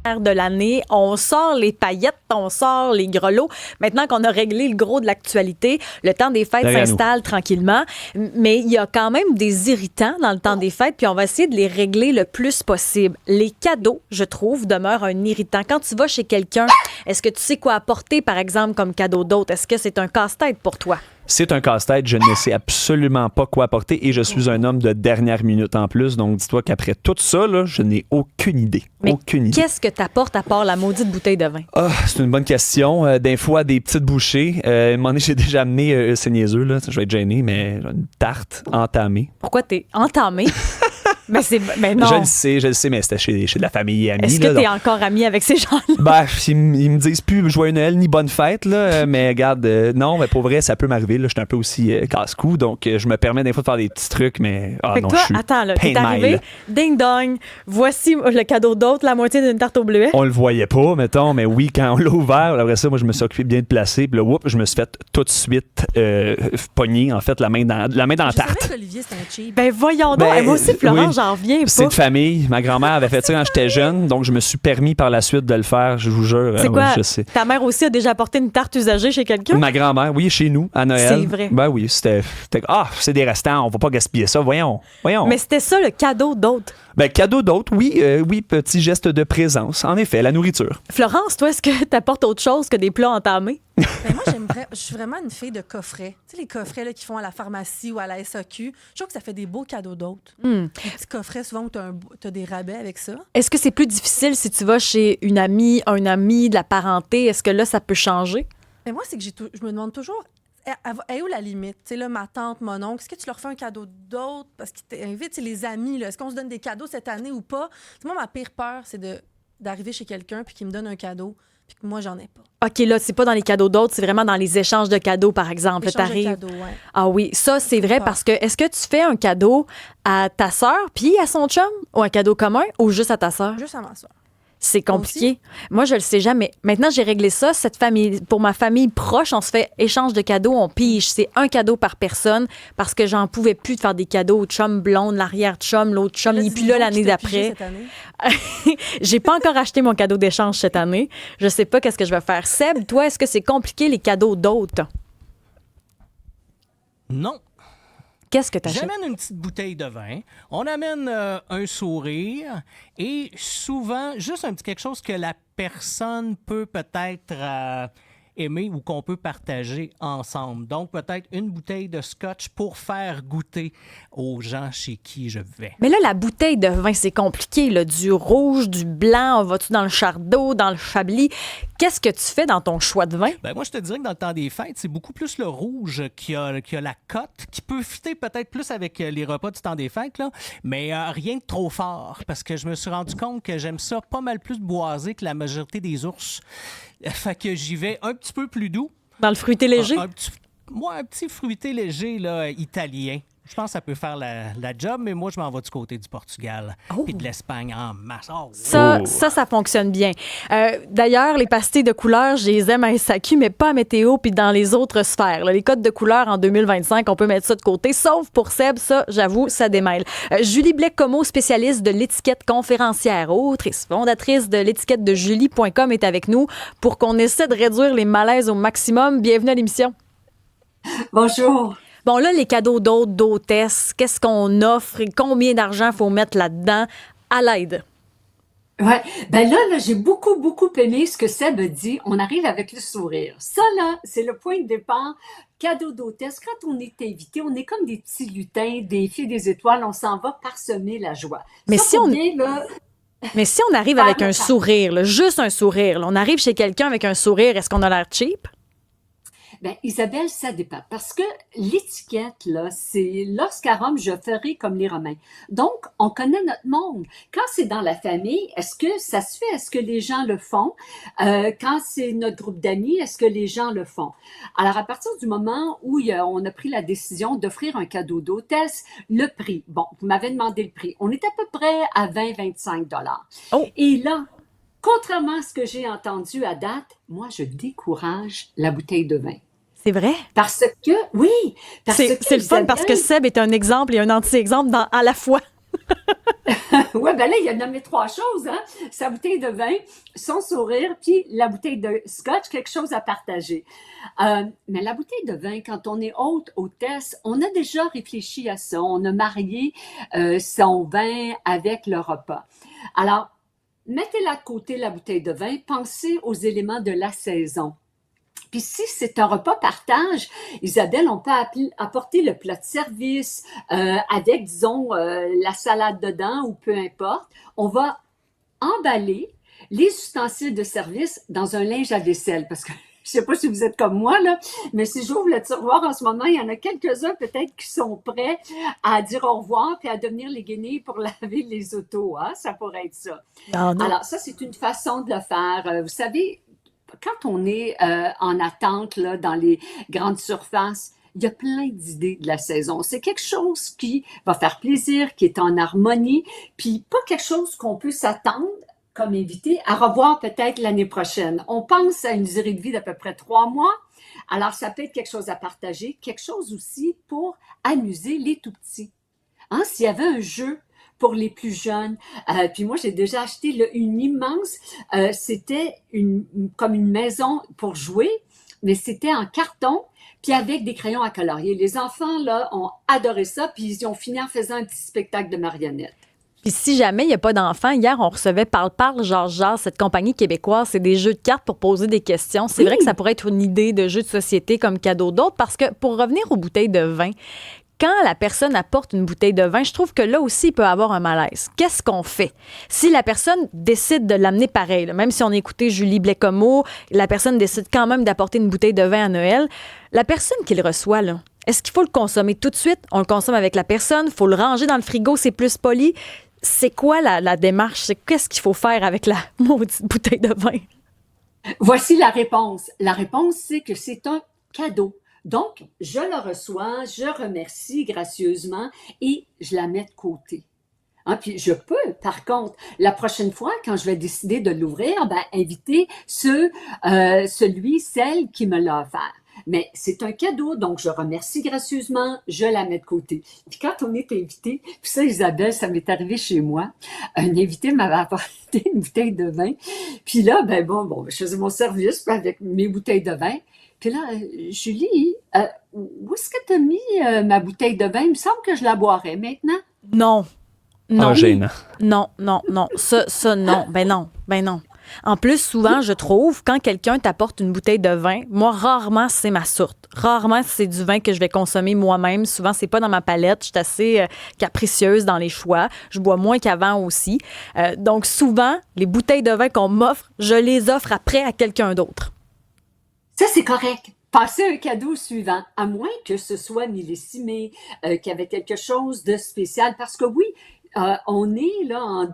de l'année. On sort les paillettes, on sort les grelots. Maintenant qu'on a réglé le gros de l'actualité, le temps des fêtes s'installe tranquillement. Mais il y a quand même des irritants dans le temps des fêtes, puis on va essayer de les régler le plus possible. Les cadeaux, je trouve, demeurent un irritant. Quand tu vas chez quelqu'un, est-ce que tu sais quoi apporter, par exemple, comme cadeau d'autre? Est-ce que c'est un casse-tête pour toi? C'est un casse-tête, je ne sais absolument pas quoi apporter et je suis un homme de dernière minute en plus. Donc, dis-toi qu'après tout ça, là, je n'ai aucune idée. Mais aucune idée. Qu'est-ce que tu apportes à part la maudite bouteille de vin? Ah, c'est une bonne question. Des fois, des petites bouchées. À un moment donné, j'ai déjà amené, c'est niaiseux, là, je vais être gêné, mais une tarte entamée. Pourquoi t'es entamé? Mais non. Je le sais, mais c'était chez de la famille et amis. Est-ce que t'es encore ami avec ces gens-là? Ben, ils me disent plus Joyeux Noël ni bonne fête, là, mais regarde, non, mais pour vrai, ça peut m'arriver. Là, je suis un peu aussi casse-cou, donc je me permets des fois de faire des petits trucs, mais fait que non, toi, je suis attends, là, pain t'es de arrivé, maille. ding dong, voici le cadeau d'autre, la moitié d'une tarte au bleuet. On le voyait pas, mettons, mais oui, quand on l'a ouvert, après ça, moi, je me suis occupé bien de placer, puis là, je me suis fait tout de suite pogner, en fait, la main dans la Je tarte. savais qu'Olivier, c'était un cheap. Ben voyons donc, Ben, moi aussi, Florent, oui. j'en reviens C'est pas. de famille. Ma grand-mère avait fait ça quand j'étais jeune, donc je me suis permis par la suite de le faire, je vous jure. C'est quoi? Je sais. Ta mère aussi a déjà apporté une tarte usagée chez quelqu'un? Ma grand-mère, oui, chez nous, à Noël. C'est vrai. Ben oui, c'est des restants, on va pas gaspiller ça, voyons. Mais c'était ça le cadeau d'autre. Ben, cadeau d'autre, oui, petit geste de présence. En effet, la nourriture. Florence, toi, est-ce que t'apportes autre chose que des plats entamés? Ben moi, je suis vraiment une fille de coffret. Tu sais, les coffrets là, qu'ils font à la pharmacie ou à la SAQ, je trouve que ça fait des beaux cadeaux d'autres. Des petits coffrets, souvent, où tu as des rabais avec ça. Est-ce que c'est plus difficile si tu vas chez une amie, un ami, de la parenté? Est-ce que là, ça peut changer? Mais moi, c'est que je me demande toujours, elle est où la limite? Tu sais, là, ma tante, mon oncle, est-ce que tu leur fais un cadeau d'autre parce qu'ils t'invitent? Tu sais, les amis, là, est-ce qu'on se donne des cadeaux cette année ou pas? Tu sais, moi, ma pire peur, c'est d'arriver chez quelqu'un puis qu'il me donne un cadeau puis que moi, j'en ai pas. OK, là, c'est pas dans les cadeaux d'autres, c'est vraiment dans les échanges de cadeaux, par exemple. Échange de T'arrives. cadeaux, ouais. Ah oui, ça, c'est vrai Pas. parce que est-ce que tu fais un cadeau à ta sœur puis à son chum ou un cadeau commun ou juste à ta sœur? Juste à ma soeur. C'est compliqué. Moi, je le sais jamais. Maintenant, j'ai réglé ça. Pour ma famille proche, on se fait échange de cadeaux, on pige. C'est un cadeau par personne parce que j'en pouvais plus de faire des cadeaux au chum blonde, l'arrière-chum, l'autre chum, il n'est plus là l'année d'après. J'ai pas encore acheté mon cadeau d'échange cette année. Je sais pas qu'est-ce que je vais faire. Seb, toi, est-ce que c'est compliqué les cadeaux d'autres? Non. Qu'est-ce que tu achètes? J'amène une petite bouteille de vin, on amène un sourire et souvent juste un petit quelque chose que la personne peut peut-être aimer ou qu'on peut partager ensemble. Donc peut-être une bouteille de scotch pour faire goûter aux gens chez qui je vais. Mais là, la bouteille de vin, c'est compliqué. Là. Du rouge, du blanc, vas-tu dans le chardonnay, dans le chablis? Qu'est-ce que tu fais dans ton choix de vin? Ben moi, je te dirais que dans le temps des fêtes, c'est beaucoup plus le rouge qui a la cote, qui peut fitter peut-être plus avec les repas du temps des fêtes, là, mais rien de trop fort, parce que je me suis rendu compte que j'aime ça pas mal plus boisé que la majorité des ours. Fait que j'y vais un petit peu plus doux. Dans le fruité léger? Un petit fruité léger là, italien. Je pense que ça peut faire la job, mais moi, je m'en vais du côté du Portugal et de l'Espagne en masse. Oh, Ça fonctionne bien. D'ailleurs, les pastilles de couleurs, je les aime à SAQ, mais pas à Météo puis dans les autres sphères. Là, les codes de couleurs en 2025, on peut mettre ça de côté, sauf pour Seb, ça, j'avoue, ça démêle. Julie Blais-Comeau, spécialiste de l'étiquette, conférencière, autrice, fondatrice de l'étiquette de Julie.com, est avec nous pour qu'on essaie de réduire les malaises au maximum. Bienvenue à l'émission. Bonjour. Bon, là, les cadeaux d'autres, d'hôtesses, qu'est-ce qu'on offre et combien d'argent il faut mettre là-dedans? À l'aide. Ouais. Ben là, j'ai beaucoup aimé ce que Seb a dit. On arrive avec le sourire. Ça, là, c'est le point de départ. Cadeau d'hôtesse. Quand on est invité, on est comme des petits lutins, des filles des étoiles. On s'en va parsemer la joie. Mais ça, si on... bien, là, Mais si on arrive avec un sourire, là, juste un sourire, là, on arrive chez quelqu'un avec un sourire, est-ce qu'on a l'air cheap? ben, Isabelle, ça dépend. Parce que l'étiquette, là, c'est lorsqu'à Rome, je ferai comme les Romains. Donc, on connaît notre monde. Quand c'est dans la famille, est-ce que ça se fait? Est-ce que les gens le font? Quand c'est notre groupe d'amis, est-ce que les gens le font? Alors, à partir du moment où on a pris la décision d'offrir un cadeau d'hôtesse, le prix, bon, vous m'avez demandé le prix. On est à peu près à 20-25 $. Oh. Et là, contrairement à ce que j'ai entendu à date, moi, je décourage la bouteille de vin. C'est vrai? Parce que, oui, C'est le fun parce que Seb est un exemple et un anti-exemple à la fois. Oui, ben là, il a nommé 3 choses, hein. Sa bouteille de vin, son sourire, puis la bouteille de scotch, quelque chose à partager. Mais la bouteille de vin, quand on est hôtesse, on a déjà réfléchi à ça. On a marié son vin avec le repas. Alors, mettez-la de côté, la bouteille de vin, pensez aux éléments de la saison. Puis si c'est un repas partage, Isabelle, on peut apporter le plat de service avec, disons, la salade dedans ou peu importe. On va emballer les ustensiles de service dans un linge à vaisselle parce que je sais pas si vous êtes comme moi, là, mais si j'ouvre le tiroir en ce moment, il y en a quelques-uns peut-être qui sont prêts à dire au revoir puis à devenir les guenilles pour laver les autos. Hein? Ça pourrait être ça. Non, non. Alors ça, c'est une façon de le faire. Vous savez, quand on est en attente là, dans les grandes surfaces, il y a plein d'idées de la saison. C'est quelque chose qui va faire plaisir, qui est en harmonie, puis pas quelque chose qu'on peut s'attendre comme invité à revoir peut-être l'année prochaine. On pense à une durée de vie d'à peu près 3 mois. Alors, ça peut être quelque chose à partager, quelque chose aussi pour amuser les tout-petits. Hein, s'il y avait un jeu pour les plus jeunes. Puis moi, j'ai déjà acheté là, une immense, c'était comme une maison pour jouer, mais c'était en carton, puis avec des crayons à colorier. Les enfants, là, ont adoré ça, puis ils ont fini en faisant un petit spectacle de marionnettes. Puis si jamais il n'y a pas d'enfants, hier, on recevait Parle, Jase, cette compagnie québécoise, c'est des jeux de cartes pour poser des questions. C'est vrai que ça pourrait être une idée de jeu de société comme cadeau d'autres, parce que pour revenir aux bouteilles de vin, quand la personne apporte une bouteille de vin, je trouve que là aussi, il peut avoir un malaise. Qu'est-ce qu'on fait? Si la personne décide de l'amener pareil, là, même si on a écouté Julie Blais-Comeau, la personne décide quand même d'apporter une bouteille de vin à Noël, la personne qui le reçoit, là, est-ce qu'il faut le consommer tout de suite? On le consomme avec la personne, il faut le ranger dans le frigo, c'est plus poli. C'est quoi la démarche? Qu'est-ce qu'il faut faire avec la maudite bouteille de vin? Voici la réponse. La réponse, c'est que c'est un cadeau. Donc, je le reçois, je remercie gracieusement et je la mets de côté. Hein, puis je peux, par contre, la prochaine fois, quand je vais décider de l'ouvrir, inviter celle qui me l'a offert. Mais c'est un cadeau, donc je remercie gracieusement, je la mets de côté. Puis quand on est invité, puis ça, Isabelle, ça m'est arrivé chez moi, un invité m'avait apporté une bouteille de vin, puis là, je faisais mon service avec mes bouteilles de vin, puis là, Julie, où est-ce que tu as mis ma bouteille de vin? Il me semble que je la boirais maintenant. Non. Non. Ah, gênant. Non. Ça, non. Ben non. En plus, souvent, je trouve, quand quelqu'un t'apporte une bouteille de vin, moi, rarement, c'est ma sorte. Rarement, c'est du vin que je vais consommer moi-même. Souvent, c'est pas dans ma palette. Je suis assez capricieuse dans les choix. Je bois moins qu'avant aussi. Donc, souvent, les bouteilles de vin qu'on m'offre, je les offre après à quelqu'un d'autre. Ça, c'est correct. Passez un cadeau suivant, à moins que ce soit millésimé, qu'il y avait quelque chose de spécial. Parce que oui, on est là en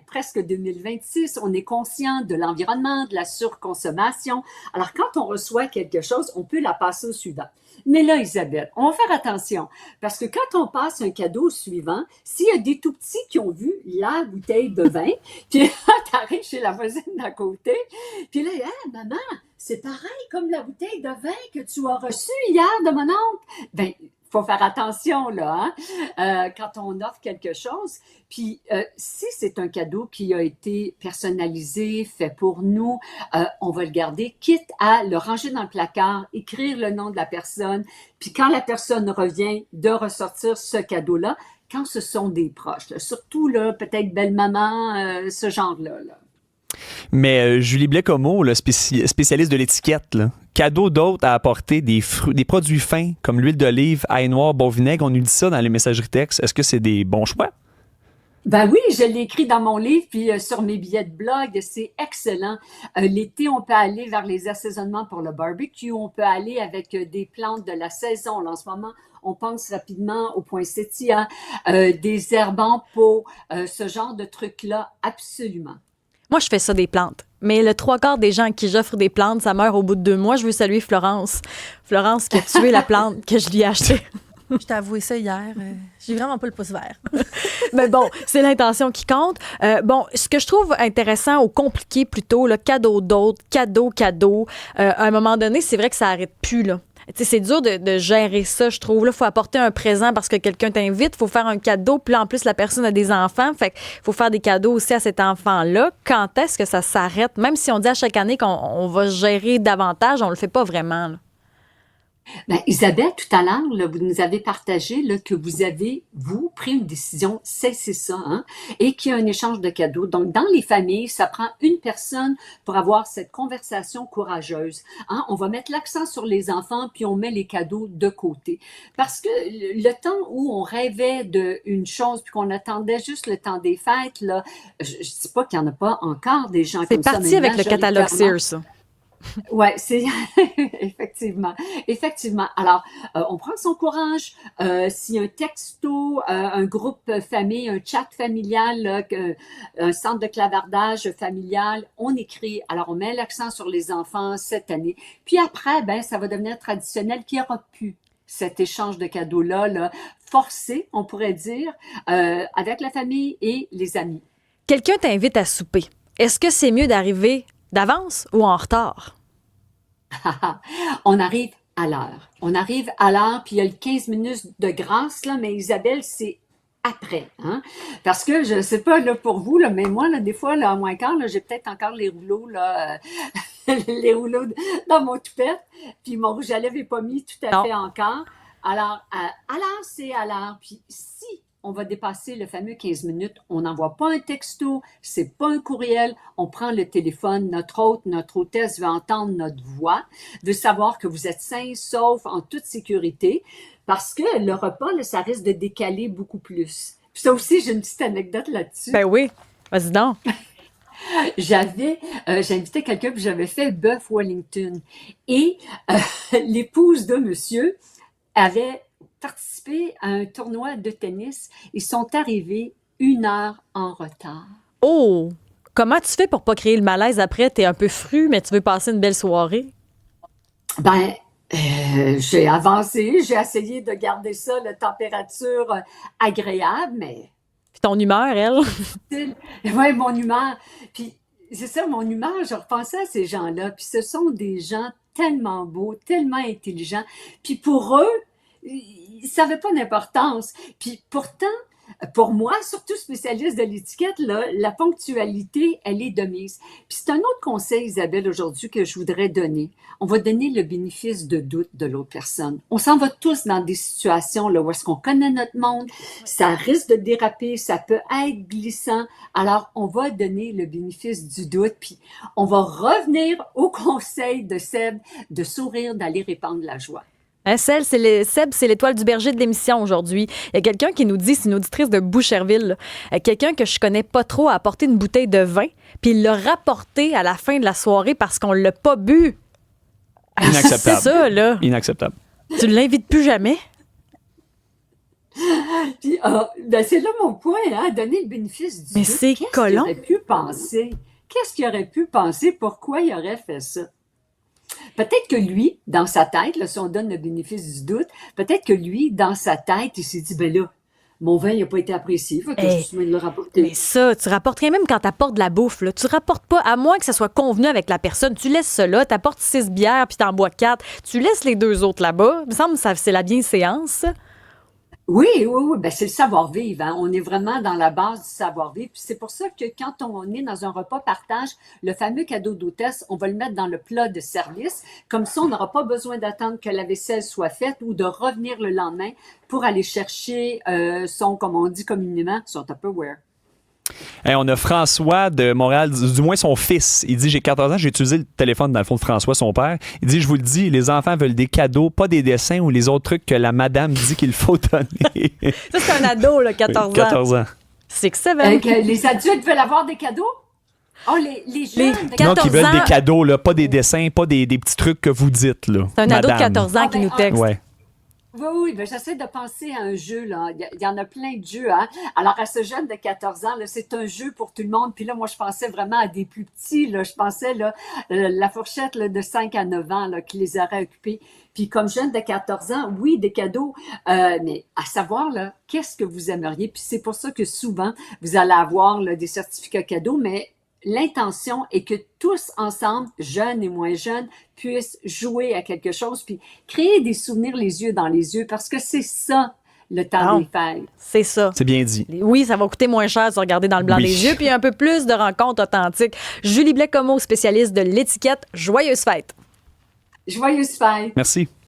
presque 2026, on est conscient de l'environnement, de la surconsommation. Alors, quand on reçoit quelque chose, on peut la passer au suivant. Mais là, Isabelle, on va faire attention, parce que quand on passe un cadeau au suivant, s'il y a des tout-petits qui ont vu la bouteille de vin, puis là, t'arrives chez la voisine d'à côté, puis là, « maman, c'est pareil comme la bouteille de vin que tu as reçue hier de mon oncle. » Faut faire attention, là, hein, quand on offre quelque chose. Puis, si c'est un cadeau qui a été personnalisé, fait pour nous, on va le garder, quitte à le ranger dans le placard, écrire le nom de la personne, puis quand la personne revient, de ressortir ce cadeau-là, quand ce sont des proches, là, surtout, là, peut-être belle-maman, ce genre-là, là. Mais Julie Blais-Comeau, spécialiste de l'étiquette, là, cadeau d'autres à apporter des produits fins comme l'huile d'olive, ail noir, bon vinaigre, on nous dit ça dans les messageries textes. Est-ce que c'est des bons choix? Ben oui, je l'ai écrit dans mon livre, puis sur mes billets de blog, c'est excellent. L'été, on peut aller vers les assaisonnements pour le barbecue, on peut aller avec des plantes de la saison. Là, en ce moment, on pense rapidement aux poinsettias, des herbes en pot, ce genre de trucs-là, absolument. Moi, je fais ça des plantes. Mais le 3/4 des gens à qui j'offre des plantes, ça meurt au bout de 2 mois. Je veux saluer Florence. Florence qui a tué la plante que je lui ai achetée. Je t'ai avoué ça hier. J'ai vraiment pas le pouce vert. Mais bon, c'est l'intention qui compte. Ce que je trouve intéressant ou compliqué plutôt, le cadeau d'autres, cadeau. À un moment donné, c'est vrai que ça arrête plus, là. Tu sais, c'est dur de gérer ça, je trouve. Il faut apporter un présent parce que quelqu'un t'invite, il faut faire un cadeau, puis là, en plus, la personne a des enfants, fait qu'il faut faire des cadeaux aussi à cet enfant-là. Quand est-ce que ça s'arrête? Même si on dit à chaque année qu'on va gérer davantage, on le fait pas vraiment, là. Ben, Isabelle, tout à l'heure, là, vous nous avez partagé là, que vous avez, vous, pris une décision, c'est ça, hein, et qu'il y a un échange de cadeaux. Donc, dans les familles, ça prend une personne pour avoir cette conversation courageuse. Hein. On va mettre l'accent sur les enfants, puis on met les cadeaux de côté. Parce que le temps où on rêvait d'une chose, puis qu'on attendait juste le temps des fêtes, là, je ne dis pas qu'il n'y en a pas encore des gens comme ça. C'est parti avec le catalogue Sears, ça. Ouais, c'est effectivement, effectivement. Alors, on prend son courage. S'il y a un texto, un groupe famille, un chat familial, là, un centre de clavardage familial, on écrit. Alors, on met l'accent sur les enfants cette année. Puis après, ben, ça va devenir traditionnel qu'il n'y aura plus cet échange de cadeaux-là, là, forcé, on pourrait dire, avec la famille et les amis. Quelqu'un t'invite à souper. Est-ce que c'est mieux d'arriver d'avance ou en retard? On arrive à l'heure. On arrive à l'heure, puis il y a le 15 minutes de grâce, là, mais Isabelle, c'est après. Hein? Parce que, je ne sais pas là, pour vous, là, mais moi, là, des fois, là, à moins quart, là, j'ai peut-être encore les rouleaux, là, les rouleaux dans mon toupette, puis mon rouge à lèvres n'est pas mis tout à fait encore. Alors, à l'heure, c'est à l'heure. Puis si on va dépasser le fameux 15 minutes, on n'envoie pas un texto, c'est pas un courriel, on prend le téléphone, notre hôte, notre hôtesse veut entendre notre voix, veut savoir que vous êtes sains, saufs, en toute sécurité, parce que le repas, là, ça risque de décaler beaucoup plus. Puis ça aussi, j'ai une petite anecdote là-dessus. Ben oui, vas-y donc. J'ai invité quelqu'un, puis j'avais fait bœuf Wellington. Et l'épouse de monsieur avait participé à un tournoi de tennis. Ils sont arrivés 1 heure en retard. Oh! Comment tu fais pour pas créer le malaise après? T'es un peu fru, mais tu veux passer une belle soirée? Ben, j'ai avancé, j'ai essayé de garder ça, la température agréable, mais... Puis ton humeur, elle? Oui, mon humeur. Puis c'est ça, mon humeur, je repensais à ces gens-là, puis ce sont des gens tellement beaux, tellement intelligents. Puis pour eux, ils savaient pas d'importance. Puis pourtant, pour moi, surtout spécialiste de l'étiquette, là, la ponctualité, elle est de mise. Puis c'est un autre conseil, Isabelle, aujourd'hui que je voudrais donner. On va donner le bénéfice de doute de l'autre personne. On s'en va tous dans des situations là, où est-ce qu'on connaît notre monde, ça risque de déraper, ça peut être glissant. Alors, on va donner le bénéfice du doute, puis on va revenir au conseil de Seb de sourire, d'aller répandre la joie. Hein, Seb, c'est l'étoile du berger de l'émission aujourd'hui. Il y a quelqu'un qui nous dit, c'est une auditrice de Boucherville, quelqu'un que je connais pas trop a apporté une bouteille de vin, puis il l'a rapporté à la fin de la soirée parce qu'on l'a pas bu. Inacceptable. C'est ça, là. Inacceptable. Tu l'invites plus jamais? Puis, ben c'est là mon point, hein, donner le bénéfice du Mais doute. c'est Qu'est-ce collant. qu'il aurait pu penser? Qu'est-ce qu'il aurait pu penser? Pourquoi il aurait fait ça? Peut-être que lui, dans sa tête, là, si on donne le bénéfice du doute, peut-être que lui, dans sa tête, il s'est dit, ben là, mon vin n'a pas été apprécié, fait que je suis de le rapporter. Mais ça, tu rapportes rien même quand t'apportes de la bouffe. Là. Tu rapportes pas, à moins que ça soit convenu avec la personne. Tu laisses ça là, t'apportes 6 bières puis t'en bois 4. Tu laisses les 2 autres là-bas. Il me semble que c'est la bienséance, ça. Oui, ben c'est le savoir-vivre. Hein. On est vraiment dans la base du savoir-vivre. Puis c'est pour ça que quand on est dans un repas partage, le fameux cadeau d'hôtesse, on va le mettre dans le plat de service. Comme ça, on n'aura pas besoin d'attendre que la vaisselle soit faite ou de revenir le lendemain pour aller chercher son, comme on dit communément, son Tupperware. Hey, on a François de Montréal, du moins son fils. Il dit, j'ai 14 ans, j'ai utilisé le téléphone dans le fond de François, son père. Il dit, je vous le dis, les enfants veulent des cadeaux, pas des dessins ou les autres trucs que la madame dit qu'il faut donner. Ça, c'est un ado, là, 14 ans. 14 ans. C'est excellent. Les adultes veulent avoir des cadeaux? Oh, les jeunes de 14 Non, qui veulent ans. des cadeaux, là, pas des dessins, pas des petits trucs que vous dites. Là, C'est un ado de madame. 14 ans qui nous texte. Ouais. Oui, ben j'essaie de penser à un jeu, là. Il y en a plein de jeux, hein. Alors, à ce jeune de 14 ans, là, c'est un jeu pour tout le monde. Puis là, moi, je pensais vraiment à des plus petits, là. Je pensais, là, la fourchette, là, de 5 à 9 ans, là, qui les aurait occupés. Puis comme jeune de 14 ans, oui, des cadeaux, mais à savoir, là, qu'est-ce que vous aimeriez? Puis c'est pour ça que souvent, vous allez avoir, là, des certificats cadeaux, mais l'intention est que tous ensemble, jeunes et moins jeunes, puissent jouer à quelque chose, puis créer des souvenirs les yeux dans les yeux, parce que c'est ça, le temps Bon. des fêtes. C'est ça. C'est bien dit. Oui, ça va coûter moins cher de se regarder dans le blanc Oui. des yeux, puis un peu plus de rencontres authentiques. Julie Blais-Comeau, spécialiste de l'étiquette. Joyeuses fêtes! Joyeuses fêtes! Merci.